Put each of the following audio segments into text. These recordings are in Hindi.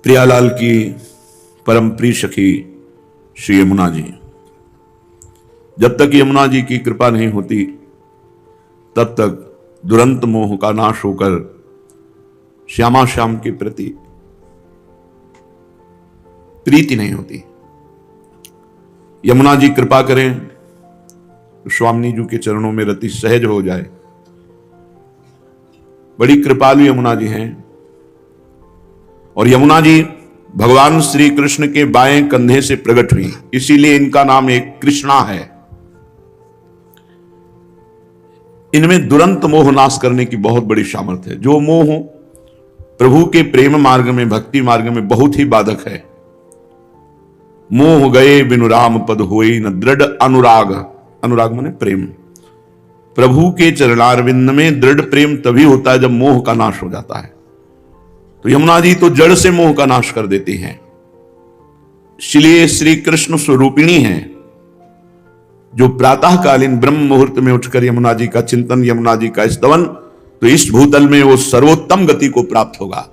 प्रियालाल की परम प्रिय सखी श्री यमुना जी, जब तक यमुना जी की कृपा नहीं होती तब तक दुरंत मोह का नाश होकर श्यामा श्याम के प्रति प्रीति नहीं होती। यमुना जी कृपा करें तो स्वामी जी के चरणों में रति सहज हो जाए। बड़ी कृपालु यमुना जी हैं और यमुना जी भगवान श्री कृष्ण के बाएं कंधे से प्रकट हुई, इसीलिए इनका नाम एक कृष्णा है। इनमें दुरंत मोह नाश करने की बहुत बड़ी सामर्थ्य है। जो मोह प्रभु के प्रेम मार्ग में, भक्ति मार्ग में बहुत ही बाधक है। मोह गए बिनु राम पद होई न दृढ़ अनुराग। अनुराग माने प्रेम। प्रभु के चरणारविंद में दृढ़ प्रेम तभी होता है जब मोह का नाश हो जाता है। तो यमुना जी तो जड़ से मोह का नाश कर देती हैं, इसलिए श्री कृष्ण स्वरूपिणी हैं। जो प्रातःकालीन ब्रह्म मुहूर्त में उठकर यमुना जी का चिंतन, यमुना जी का स्तवन, तो इस भूतल में वो सर्वोत्तम गति को प्राप्त होगा,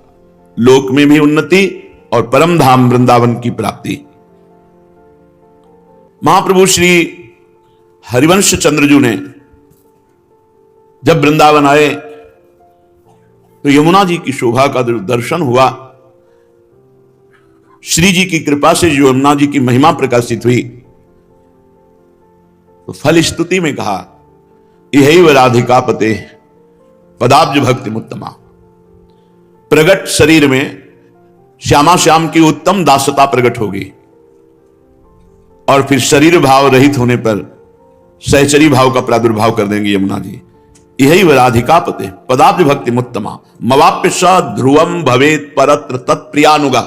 लोक में भी उन्नति और परम धाम वृंदावन की प्राप्ति। महाप्रभु श्री हरिवंश चंद्रजू ने जब वृंदावन आए तो यमुना जी की शोभा का दर्शन हुआ। श्री जी की कृपा से जो यमुना जी की महिमा प्रकाशित हुई तो फल स्तुति में कहा, यही राधिका पते पदाब्ज भक्ति मुत्तमा। प्रगट शरीर में श्यामा श्याम की उत्तम दासता प्रकट होगी और फिर शरीर भाव रहित होने पर सहचरी भाव का प्रादुर्भाव कर देंगे यमुना जी। यही राधिका पते पदाब्ज भक्ति मुत्तमा मवाप्य स ध्रुवम भवेत परत्र तत्प्रियानुगा।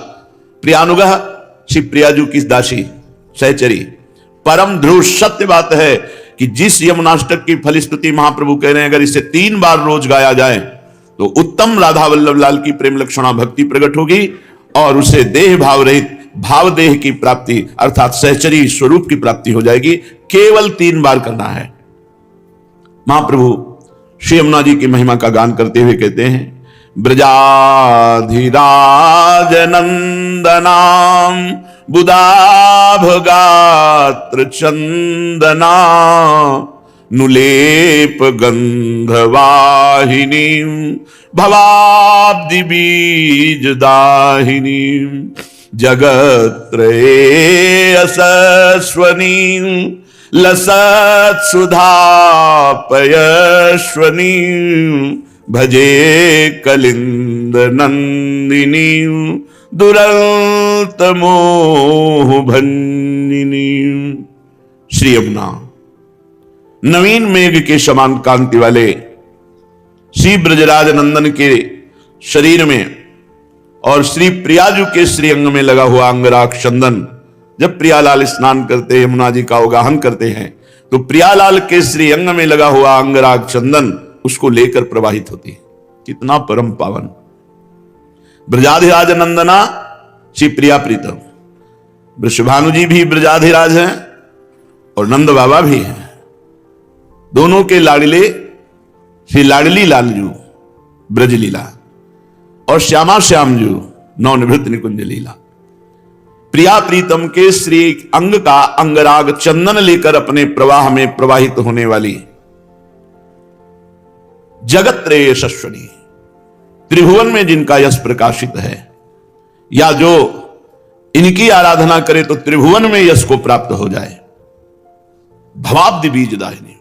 प्रियानुगा श्री प्रियाजू की दासी सहचरी। परम ध्रुव सत्य बात है कि जिस यमुनाष्टक की फलस्तुति महाप्रभु कह रहे हैं, अगर इसे 3 बार रोज गाया जाए तो उत्तम राधा वल्लभ लाल की प्रेम लक्षणा भक्ति प्रकट होगी और उसे देह भाव रहित भाव देह की प्राप्ति अर्थात सहचरी स्वरूप की प्राप्ति हो जाएगी। केवल 3 बार करना है। महाप्रभु श्री यमुना जी की महिमा का गान करते हुए कहते हैं, ब्रजाधिराज नंदनाम बुदाभ गात्र चंदना नुलेप गंधवाहिनी भवाब्दि बीज दाहिनी जगत्रये असस्वनी लसत सुधा पयस्वनी भजे कलिंद नंदिनी दुरंत मोह भंजिनी। श्री यमुना नवीन मेघ के समान कांति वाले श्री ब्रजराज नंदन के शरीर में और श्री प्रियाजू के श्री अंग में लगा हुआ अंगराग चंदन, जब प्रियालाल स्नान करते यमुना जी का अवगाहन करते हैं तो प्रियालाल के श्री अंग में लगा हुआ अंगराग चंदन उसको लेकर प्रवाहित होती है। कितना परम पावन। ब्रजाधिराज नंदना श्री प्रिया प्रीतम। वृषभानु जी भी ब्रजाधिराज हैं और नंद बाबा भी हैं। दोनों के लाडले श्री लाडली लालजू ब्रजलीला और श्यामा श्यामजू नवनिवृत्त निकुंज लीला। प्रिया प्रीतम के श्री अंग का अंगराग चंदन लेकर अपने प्रवाह में प्रवाहित होने वाली जगत त्रय यशस्वनी, त्रिभुवन में जिनका यश प्रकाशित है, या जो इनकी आराधना करे तो त्रिभुवन में यश को प्राप्त हो जाए। भवाब्दि बीज दाहिनी,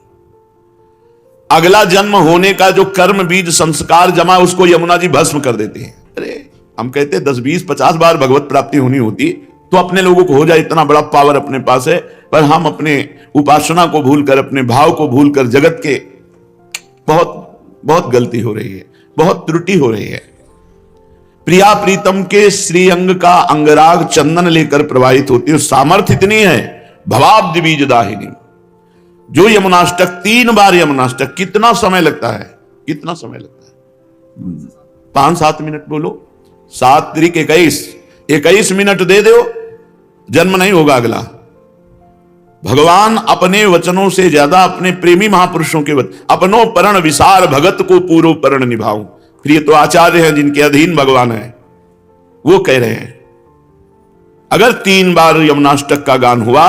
अगला जन्म होने का जो कर्म बीज संस्कार जमा उसको यमुना जी भस्म कर देते हैं। अरे हम कहते 10 20 50 बार भगवत प्राप्ति होनी होती तो अपने लोगों को हो जाए, इतना बड़ा पावर अपने पास है, पर हम अपने उपासना को भूलकर, अपने भाव को भूलकर जगत के बहुत गलती हो रही है, बहुत त्रुटि हो रही है। प्रिया प्रीतम के श्री अंग का अंगराग चंदन लेकर प्रवाहित होती है। सामर्थ्य इतनी है, भवाब्दि बीज दाहिनी। जो यमुनाष्टक 3 बार यमुनाष्टक, कितना समय लगता है? कितना समय लगता है? 5-7 मिनट बोलो, 7 त्रिक 21 मिनट दे दो, जन्म नहीं होगा अगला। भगवान अपने वचनों से ज्यादा अपने प्रेमी महापुरुषों के वचन, अपनो परण विसार भगत को पूर्व परण निभाऊं। फिर ये तो आचार्य हैं जिनके अधीन भगवान है। वो कह रहे हैं अगर 3 बार यमुनाष्टक का गान हुआ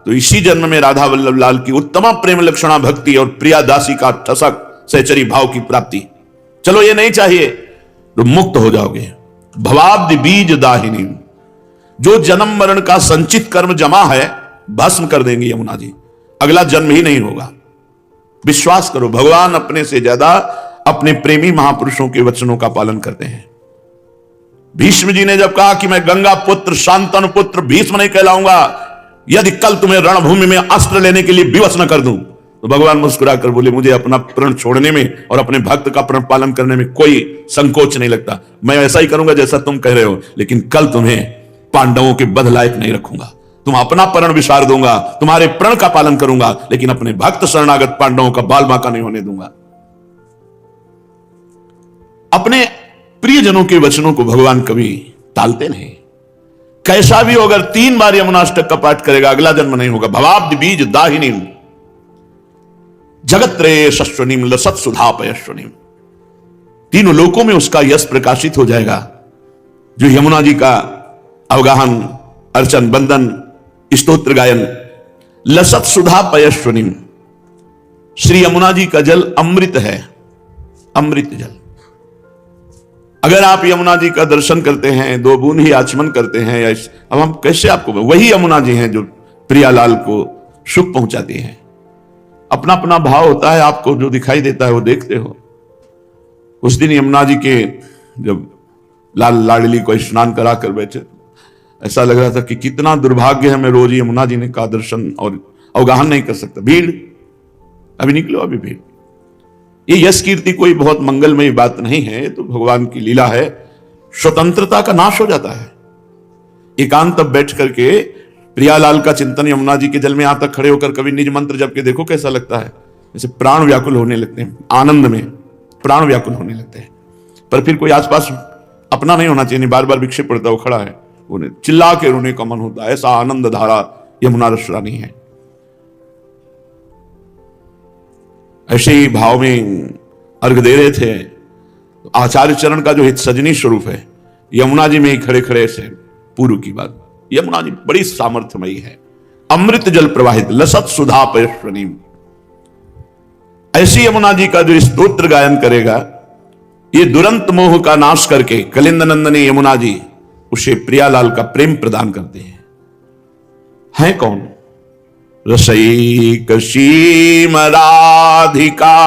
तो इसी जन्म में राधा वल्लभ लाल की उत्तम प्रेम लक्षणा भक्ति और प्रिया दासी का ठसक सहचरी भाव की प्राप्ति। चलो ये नहीं चाहिए तो मुक्त हो जाओगे। भवाब्द बीज दाहिनी, जो जन्म मरण का संचित कर्म जमा है भस्म कर देंगे यमुना जी, अगला जन्म ही नहीं होगा। विश्वास करो, भगवान अपने से ज्यादा अपने प्रेमी महापुरुषों के वचनों का पालन करते हैं। भीष्म जी ने जब कहा कि मैं गंगा पुत्र शांतनु पुत्र भीष्म नहीं कहलाऊंगा यदि कल तुम्हें रणभूमि में अस्त्र लेने के लिए विवश न कर दूं, तो भगवान मुस्कुरा कर बोले मुझे अपना प्रण छोड़ने में और अपने भक्त का प्रण पालन करने में कोई संकोच नहीं लगता। मैं ऐसा ही करूंगा जैसा तुम कह रहे हो, लेकिन कल तुम्हें पांडवों के बध लायक नहीं रखूंगा। तुम अपना प्रण विसार दूंगा, तुम्हारे प्रण का पालन करूंगा, लेकिन अपने भक्त शरणागत पांडवों का बाल बांका नहीं होने दूंगा। अपने प्रियजनों के वचनों को भगवान कभी टालते नहीं। कैसा भी हो, अगर 3 बार यमुनाष्टक का पाठ करेगा अगला जन्म नहीं होगा। भवाब्द बीज दाहिनी जगत्रे शश्वनीम लसत सुधा पयश्वनीम, तीनों लोकों में उसका यश प्रकाशित हो जाएगा। जो यमुना जी का अवगाहन अर्चन बंदन स्तोत्र गायन लसत सुधा पयश्वनीम, श्री यमुना जी का जल अमृत है, अमृत जल। अगर आप यमुना जी का दर्शन करते हैं 2 बूंद ही आचमन करते हैं, अब हम कैसे आपको, वही यमुना जी हैं जो प्रियालाल को सुख पहुंचाती हैं। अपना अपना भाव होता है, आपको जो दिखाई देता है वो देखते हो। उस दिन यमुना जी के जब लाल लाडली को स्नान करा कर बैठे, ऐसा लग रहा था कि कितना दुर्भाग्य है, मैं रोज यमुना जी ने का दर्शन और अवगाहन नहीं कर सकता। भीड़ अभी निकलो, अभी भीड़। ये यश कीर्ति कोई बहुत मंगलमयी बात नहीं है, तो भगवान की लीला है। स्वतंत्रता का नाश हो जाता है। एकांत तब बैठ करके प्रियालाल का चिंतन यमुना जी के जल में यहां तक खड़े होकर कभी निज मंत्र जप के देखो कैसा लगता है। जैसे प्राण व्याकुल होने लगते हैं, आनंद में प्राण व्याकुल होने लगते हैं। पर फिर कोई आसपास अपना नहीं होना चाहिए, बार बार विक्षेप पड़ता वो खड़ा है, उन्हें चिल्ला के रोने का मन होता है। ऐसा आनंद धारा यमुना रस रानी है। ऐसे ही भाव में अर्घ दे रहे थे, तो आचार्य चरण का जो हित सजनी स्वरूप है यमुना जी में ही खड़े खड़े से पूर्व की बात। यमुना जी बड़ी सामर्थ्यमयी है, अमृत जल प्रवाहित लसत सुधा पयश्वनीम। ऐसी यमुना जी का जो स्तोत्र गायन करेगा, ये दुरंत मोह का नाश करके कलिंद नंदनी यमुना जी उसे प्रियालाल का प्रेम प्रदान करते हैं कौन? रसैक सीम राधिका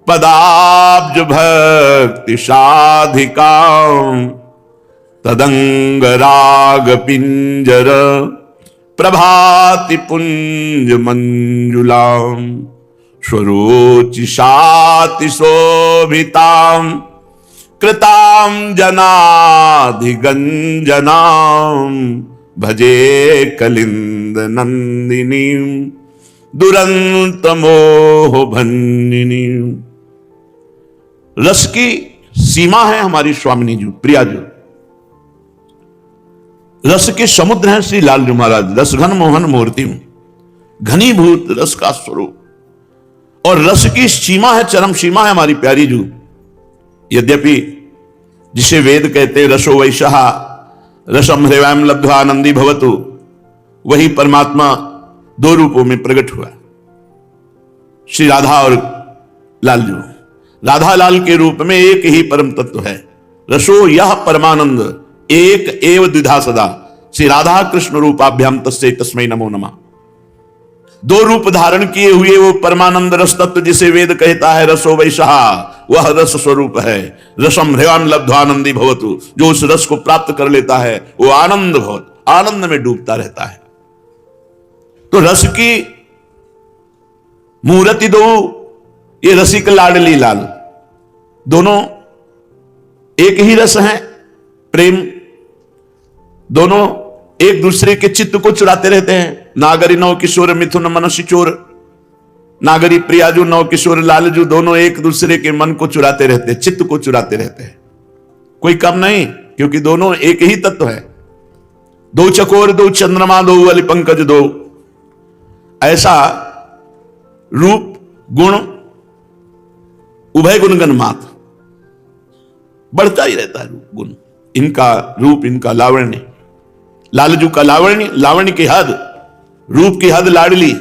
पदाब्ज भक्ति साधिका तदंग राग पिंजर प्रभाति पुंज मंजुलाम स्वरोचि शाति शोभिताम कृताम जनाधिगंजनाम भजे कलिंद नंदिनी दुरंत मोह भंजिनी। रस की सीमा है हमारी स्वामिनी जी, प्रिया जी। रस के समुद्र हैं श्री लाल जी महाराज। रस घन मोहन मूर्ति, घनीभूत रस का स्वरूप। और रस की सीमा है, चरम सीमा है हमारी प्यारी जू। यद्यपि जिसे वेद कहते रसो वैशः रसम हृवयम लब्ध्वा आनंदी भवतु, वही परमात्मा 2 रूपों में प्रकट हुआ, श्री राधा और लालजू। राधा लाल के रूप में एक ही परम तत्व है। रसो यह परमानंद एक एव द्विधा सदा, श्री राधा कृष्ण रूपाभ्याम तस्मै तस्मै नमो नमः। 2 रूप धारण किए हुए वो परमानंद रस तत्व जिसे वेद कहता है रसो वैशः, वह रस स्वरूप है। रसम हृवान लब्ध्वानंदी भवतु, जो उस रस को प्राप्त कर लेता है वो आनंद भवत, आनंद में डूबता रहता है। तो रस की मूर्ति 2, ये रसिक लाडली लाल, दोनों एक ही रस हैं, प्रेम। दोनों एक दूसरे के चित्त को चुराते रहते हैं। नागरी नव किशोर मिथुन मनसी चोर, नागरी प्रियाजू नव किशोर लालजू, दोनों एक दूसरे के मन को चुराते रहते हैं, चित्त को चुराते रहते हैं। कोई कम नहीं, क्योंकि दोनों एक ही तत्व है। 2 चकोर 2 चंद्रमा 2 अली पंकज 2, ऐसा रूप गुण उभय गुणगण मात्र बढ़ता ही रहता है। गुण इनका रूप, इनका लावण्य, लालजू का लावण्य, लावण्य की हद, रूप की हद लाडली,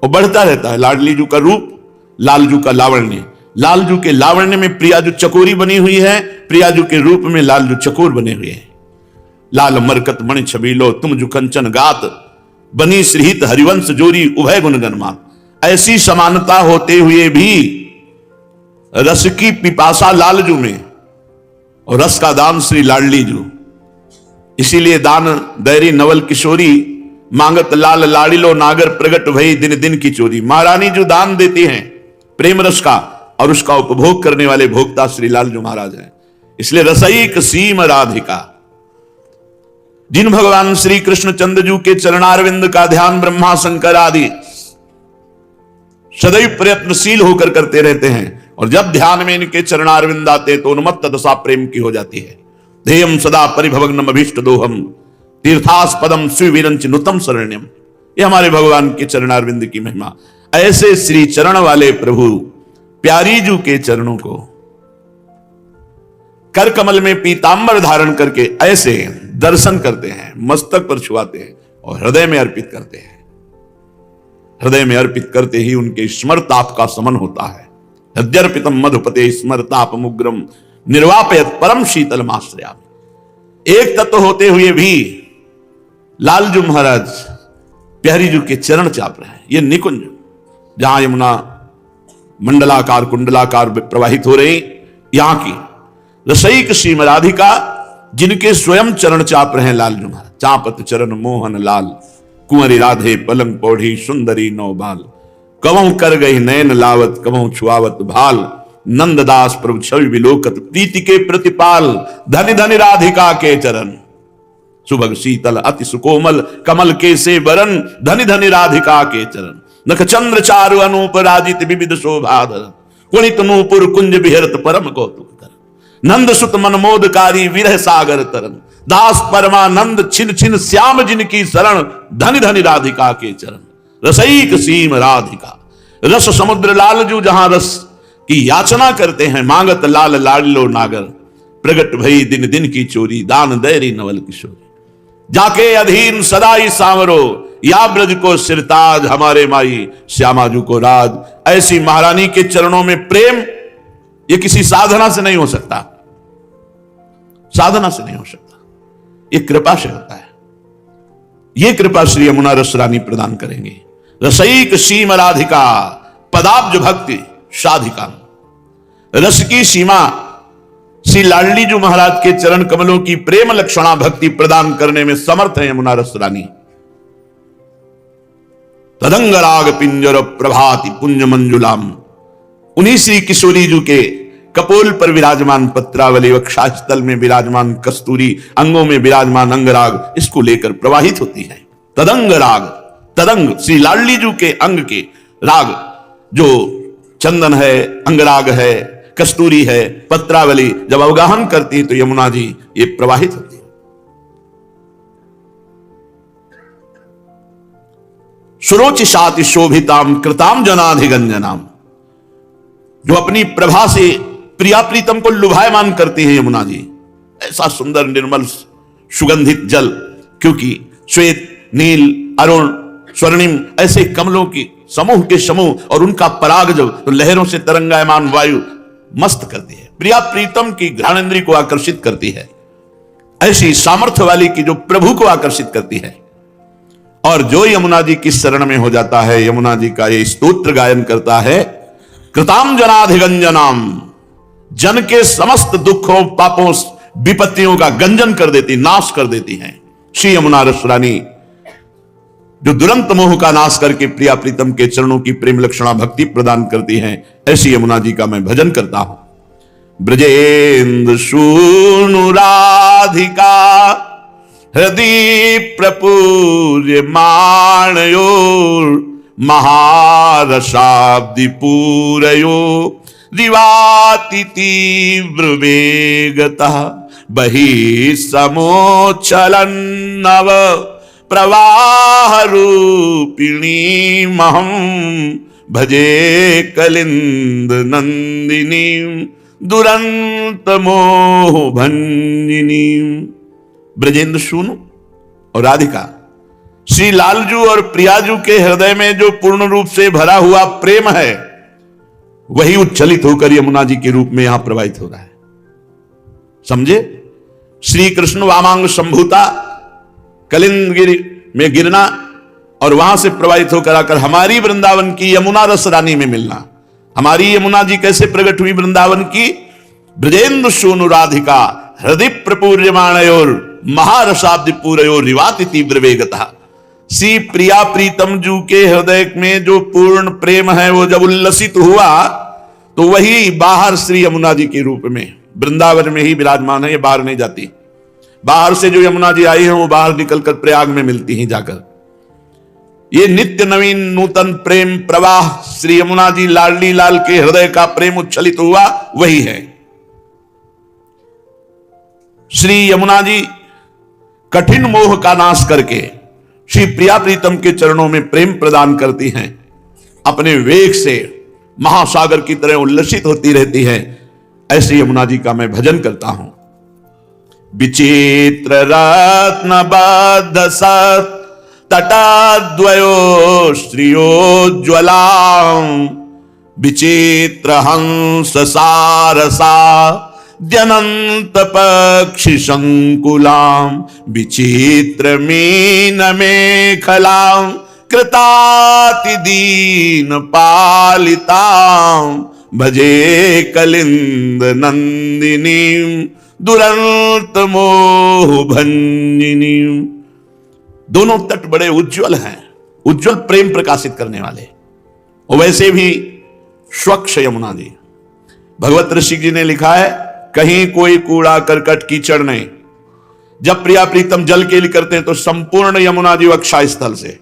और बढ़ता रहता है। लाडली जू का रूप, लालजू का लावण्य, लालजू के लावण्य में प्रियाजू चकोरी बनी हुई है, प्रियाजू के रूप में लालजू चकोर बने हुए हैं। लाल मरकत मणि छबीलो तुम जु कंचन गात, बनी श्रीहित हरिवंश जोरी उभय गुण गणमात। ऐसी समानता होते हुए भी रस की पिपासा लालजू में और रस का दान श्री लाडली जू। इसीलिए दान दैरी नवल किशोरी, मांगत लाल लाड़िलो नागर प्रगट भई दिन दिन की चोरी। महारानी जो दान देती हैं प्रेम रस का, और उसका उपभोग करने वाले भोक्ता श्री लालजू महाराज हैं। इसलिए रसईक सीम राधिका, जिन भगवान श्री कृष्ण चंद्रजू के चरणारविंद का ध्यान ब्रह्मा शंकर आदि सदैव प्रयत्नशील होकर करते रहते हैं, और जब ध्यान में इनके चरणारविंद आते तो उन्मत्त दशा प्रेम की हो जाती है। ध्येयम सदा परिभवग्नम अभीष्ट दोहम तीर्थास्पदम स्वीविरंच नुतम शरण्यम। ये हमारे भगवान के चरणारविंद की महिमा। ऐसे श्री चरण वाले प्रभु प्यारी जू के चरणों को कर कमल में पीतांबर धारण करके ऐसे दर्शन करते हैं, मस्तक पर छुआते हैं और हृदय में अर्पित करते हैं। हृदय में अर्पित करते ही उनके स्मरताप का समन होता है। हृदयर्पितम मधुपते स्मरताप मुग्रम निर्वापयत परम शीतलमाश्रयामि। एक तत्व होते हुए भी लालजू महाराज प्यारी जू के चरण चाप रहे हैं। ये निकुंज जहां यमुना मंडलाकार कुंडलाकार प्रवाहित हो रही, यहां की रसईक श्रीम राधिका जिनके स्वयं चरण चाप रहे हैं लालजू महाराज। चापत चरण मोहन लाल, कुंवरी राधे पलंग पौढ़ी सुंदरी नौ बाल। कवं कर गई नयन लावत, कवं छुआवत भाल। नंददास प्रभु छवि विलोकत, प्रीति के प्रतिपाल। धनि धनि राधिका के चरण, सुभग शीतल अति सुकोमल कमल के से बरन। धनि धनि राधिका के चरण, नख चंद्र चारु अनूप राजित विविध शोभाधर। कुणित नूपुर कुंज विहरत परम कौतुक कर। नंद सुत मनमोदकारी विरह सागर तरन। दास परमानंद छिन छिन श्याम जिनकी शरण। धनि धनि राधिका के चरण, रसईक सीम राधिका। रस समुद्र लालजू जहां रस की याचना करते हैं, मांगत लाल लाडलो नागर प्रगट भई दिन दिन की चोरी। दान दैरी नवल किशोरी, जाके अधीन सदाई सांवरो। या ब्रज को सिरताज, हमारे माई श्यामाजू को राज। ऐसी महारानी के चरणों में प्रेम, ये किसी साधना से नहीं हो सकता, साधना से नहीं हो सकता, ये कृपा से होता है। ये कृपा श्री यमुना रस रानी प्रदान करेंगे। रसईक सीम राधिका पदाब्ज भक्ति साधिका। रस की सीमा श्री लाडली जू महाराज के चरण कमलों की प्रेम लक्षणा भक्ति प्रदान करने में समर्थ है यमुना रस रानी। तदंग राग पिंजर प्रभाति पुंज मंजुलाम। उन्हीं श्री किशोरी जू के कपोल पर विराजमान पत्रावली, वक्षस्थल में विराजमान कस्तूरी, अंगों में विराजमान अंगराग, इसको लेकर प्रवाहित होती है। तदंग राग, तदंग श्री लाडली जू के अंग के राग, जो चंदन है, अंगराग है, कस्तूरी है, पत्रावली जब अवगाहन करती तो यमुना जी ये प्रवाहित होती है। सुरोचि शाति शोभिताम कृताम जनाधिगंजनाम। जो अपनी प्रभा से प्रिया प्रीतम को लुभायमान करती है यमुना जी। ऐसा सुंदर निर्मल सुगंधित जल, क्योंकि श्वेत नील अरुण स्वर्णिम ऐसे कमलों की समूह के समूह, और उनका पराग जब तो लहरों से तरंगायमान वायु मस्त करती है, प्रिया प्रीतम की घ्राणेंद्री को आकर्षित करती है। ऐसी सामर्थ्य वाली की जो प्रभु को आकर्षित करती है। और जो यमुना जी की शरण में हो जाता है, यमुना जी का ये स्तोत्र गायन करता है, कृताम जनाधिगंजनाम, जन के समस्त दुखों पापों विपत्तियों का गंजन कर देती, नाश कर देती हैं श्री यमुना रस रानी, जो दुरंत मोह का नाश करके प्रिया प्रीतम के चरणों की प्रेम लक्षणा भक्ति प्रदान करती हैं। ऐसी यमुना जी का मैं भजन करता हूं। ब्रजेन्द्र सूनु राधिका हृदय प्रपूर्य माणयो। महारसाब्दि पूरयो दिवाति तीव्र वेगतः। बहि समोचलन नव प्रवाह रूपिणी महम। भजे कलिंद नंदिनी दुरंत मोह भंजिनी। ब्रजेंद्र सूनु और राधिका, श्री लालजू और प्रियाजू के हृदय में जो पूर्ण रूप से भरा हुआ प्रेम है, वही उच्छलित होकर यमुना जी के रूप में यहां प्रवाहित हो रहा है। समझे? श्री कृष्ण वामांग संभूता कलिंदगिरी में गिरना और वहां से प्रवाहित होकर आकर हमारी वृंदावन की यमुना रस रानी में मिलना। हमारी यमुना जी कैसे प्रकट हुई वृंदावन की? ब्रजेंद्र सूनु राधिका हृदय प्रपूर्यमाणयोर महारसाब्द पूरयोर रिवाति तीव्र वेगता। श्री प्रिया प्रीतम जू के हृदय में जो पूर्ण प्रेम है वो जब उल्लसित हुआ तो वही बाहर श्री यमुना जी के रूप में वृंदावन में ही विराजमान है। ये बाहर नहीं जाती। बाहर से जो यमुना जी आई है वो बाहर निकलकर प्रयाग में मिलती हैं जाकर। ये नित्य नवीन नूतन प्रेम प्रवाह श्री यमुना जी लाडली लाल के हृदय का प्रेम उच्छलित हुआ वही है। श्री यमुना जी कठिन मोह का नाश करके श्री प्रिया प्रीतम के चरणों में प्रेम प्रदान करती हैं। अपने वेग से महासागर की तरह उल्लसित होती रहती है। ऐसी यमुना जी का मैं भजन करता हूं। विचित्र रत्न बद्ध सत तटाद्वयो श्रियोज्ज्वला विचित्र हंस सारसा द्यनंत पक्षी संकुलाम विचित्र मीन मेखलाम कृताति दीन पालिताम भजे कलिंद नंदिनी दुरंत मोह भंजिनी। दोनों तट बड़े उज्जवल हैं, उज्जवल प्रेम प्रकाशित करने वाले। और वैसे भी स्वच्छ यमुना जी, भगवत ऋषि जी ने लिखा है कहीं कोई कूड़ा करकट कीचड़ नहीं। जब प्रिया प्रीतम जल के लिए करते हैं तो संपूर्ण यमुना जी अक्षय स्थल से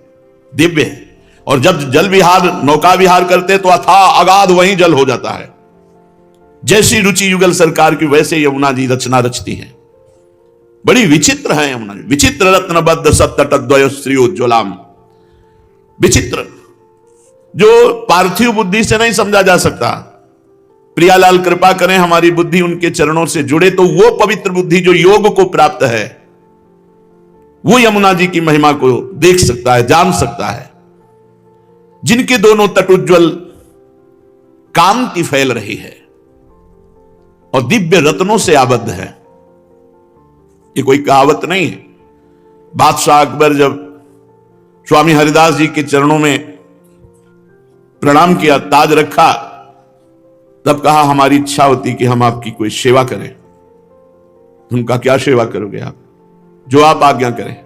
दिव्य है। और जब जल विहार नौका विहार करते हैं तो अथाह अगाध वहीं जल हो जाता है। जैसी रुचि युगल सरकार की वैसे यमुना जी रचना रचती हैं। बड़ी विचित्र है यमुना जी। विचित्र रत्नबद्ध सत्तटद्वय श्रीयोज्ज्वलाम। विचित्र जो पार्थिव बुद्धि से नहीं समझा जा सकता। प्रियालाल कृपा करें हमारी बुद्धि उनके चरणों से जुड़े तो वो पवित्र बुद्धि जो योग को प्राप्त है वो यमुना जी की महिमा को देख सकता है, जान सकता है। जिनके दोनों तट उज्ज्वल कांति फैल रही है और दिव्य रत्नों से आबद्ध है। ये कोई कहावत नहीं है। बादशाह अकबर जब स्वामी हरिदास जी के चरणों में प्रणाम किया, ताज रखा, तब कहा हमारी इच्छा होती कि हम आपकी कोई सेवा करें। उनका क्या सेवा करोगे आप? जो आप आज्ञा करें।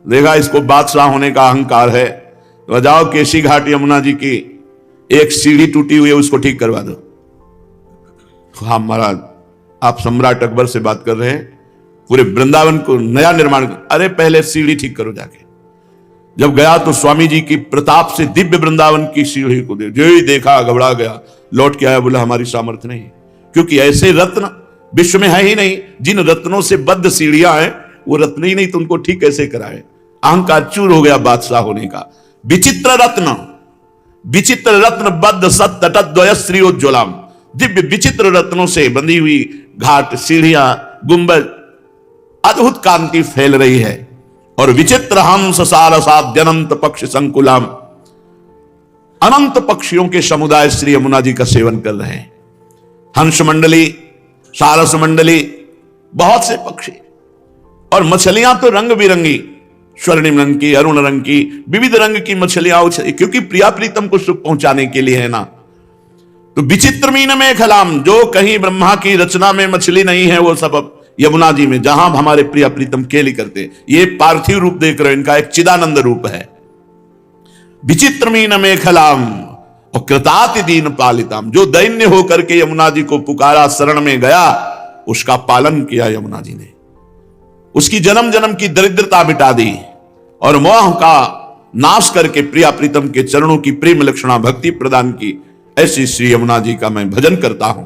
देखा इसको बादशाह होने का अहंकार है, तो जाओ केसी घाट यमुना जी की एक सीढ़ी टूटी हुई है उसको ठीक करवा दो। हाँ महाराज, आप सम्राट अकबर से बात कर रहे हैं, पूरे वृंदावन को नया निर्माण कर। अरे पहले सीढ़ी ठीक करो जाके। जब गया तो स्वामी जी की प्रताप से दिव्य वृंदावन की सीढ़ी को जो ही देखा घबरा गया, लौट के आया, बोला हमारी सामर्थ्य नहीं। क्योंकि ऐसे रत्न विश्व में है ही नहीं। जिन रत्नों से बद्ध सीढ़ियां हैं वो रत्न ही नहीं तो उनको ठीक कैसे कराए। अहंकार चूर हो गया बादशाह होने का। विचित्र रत्न बद्ध सत तटद्वय श्रीयोज्ज्वलाम। दिव्य विचित्र रत्नों से बंधी हुई घाट, सीढ़ियां, गुंबद, अद्भुत कांति फैल रही है। और विचित्र हंस सारसाद्यनंत पक्षी संकुलाम। अनंत पक्षियों के समुदाय श्री यमुना जी का सेवन कर रहे हैं। हंस मंडली, सारस मंडली, बहुत से पक्षी और मछलियां तो रंग बिरंगी, स्वर्णिम रंग की, अरुण रंग की, विविध रंग की मछलियां, क्योंकि प्रिया प्रीतम को सुख पहुंचाने के लिए है ना। तो विचित्र मीन में खलाम, जो कहीं ब्रह्मा की रचना में मछली नहीं है वो सब यमुना जी में, जहां हमारे प्रिया प्रीतम केली करते। ये पार्थिव रूप देख रहे हो, इनका एक चिदानंद रूप है। विचित्र मीन में खलाम और कृताति दीन पालिताम। जो दैन्य होकर के यमुना जी को पुकारा, शरण में गया, उसका पालन किया यमुना जी ने। उसकी जन्म जन्म की दरिद्रता मिटा दी और मोह का नाश करके प्रिया प्रीतम के चरणों की प्रेम लक्षणा भक्ति प्रदान की। ऐसी श्री यमुना जी का मैं भजन करता हूं।